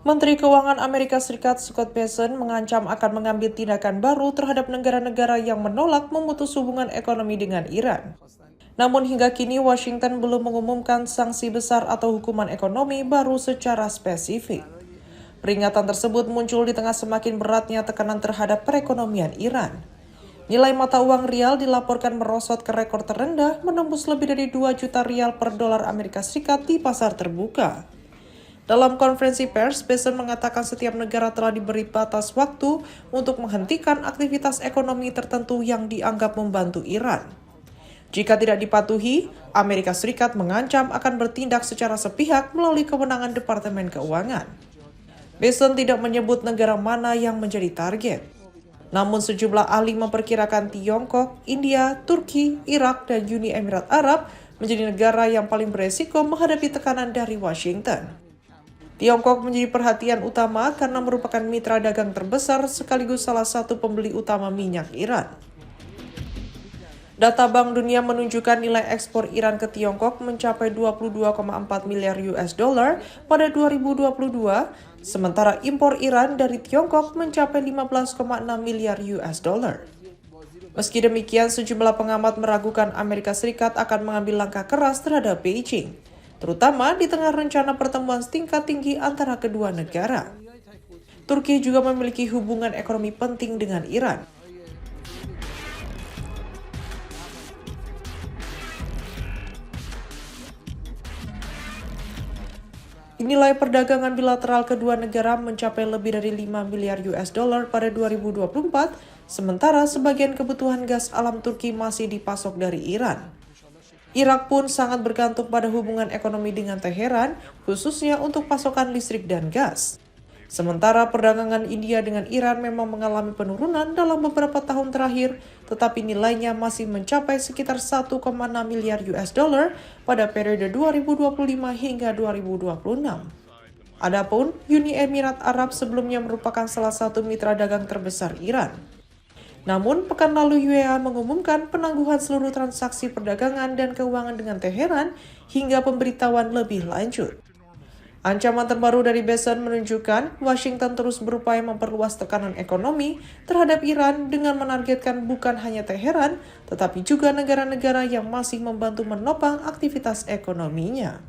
Menteri Keuangan Amerika Serikat Scott Bessent mengancam akan mengambil tindakan baru terhadap negara-negara yang menolak memutus hubungan ekonomi dengan Iran. Namun hingga kini Washington belum mengumumkan sanksi besar atau hukuman ekonomi baru secara spesifik. Peringatan tersebut muncul di tengah semakin beratnya tekanan terhadap perekonomian Iran. Nilai mata uang rial dilaporkan merosot ke rekor terendah, menembus lebih dari 2 juta rial per dolar Amerika Serikat di pasar terbuka. Dalam konferensi pers, Bessent mengatakan setiap negara telah diberi batas waktu untuk menghentikan aktivitas ekonomi tertentu yang dianggap membantu Iran. Jika tidak dipatuhi, Amerika Serikat mengancam akan bertindak secara sepihak melalui kewenangan Departemen Keuangan. Bessent tidak menyebut negara mana yang menjadi target. Namun sejumlah ahli memperkirakan Tiongkok, India, Turki, Irak, dan Uni Emirat Arab menjadi negara yang paling beresiko menghadapi tekanan dari Washington. Tiongkok menjadi perhatian utama karena merupakan mitra dagang terbesar sekaligus salah satu pembeli utama minyak Iran. Data Bank Dunia menunjukkan nilai ekspor Iran ke Tiongkok mencapai 22,4 miliar US dollar pada 2022, sementara impor Iran dari Tiongkok mencapai 15,6 miliar US dollar. Meski demikian, sejumlah pengamat meragukan Amerika Serikat akan mengambil langkah keras terhadap Beijing, terutama di tengah rencana pertemuan tingkat tinggi antara kedua negara. Turki juga memiliki hubungan ekonomi penting dengan Iran. Nilai perdagangan bilateral kedua negara mencapai lebih dari 5 miliar US dollar pada 2024, sementara sebagian kebutuhan gas alam Turki masih dipasok dari Iran. Irak pun sangat bergantung pada hubungan ekonomi dengan Teheran, khususnya untuk pasokan listrik dan gas. Sementara perdagangan India dengan Iran memang mengalami penurunan dalam beberapa tahun terakhir, tetapi nilainya masih mencapai sekitar 1,6 miliar US dollar pada periode 2025 hingga 2026. Adapun Uni Emirat Arab sebelumnya merupakan salah satu mitra dagang terbesar Iran. Namun, pekan lalu UEA mengumumkan penangguhan seluruh transaksi perdagangan dan keuangan dengan Teheran hingga pemberitahuan lebih lanjut. Ancaman terbaru dari Bessent menunjukkan Washington terus berupaya memperluas tekanan ekonomi terhadap Iran dengan menargetkan bukan hanya Teheran, tetapi juga negara-negara yang masih membantu menopang aktivitas ekonominya.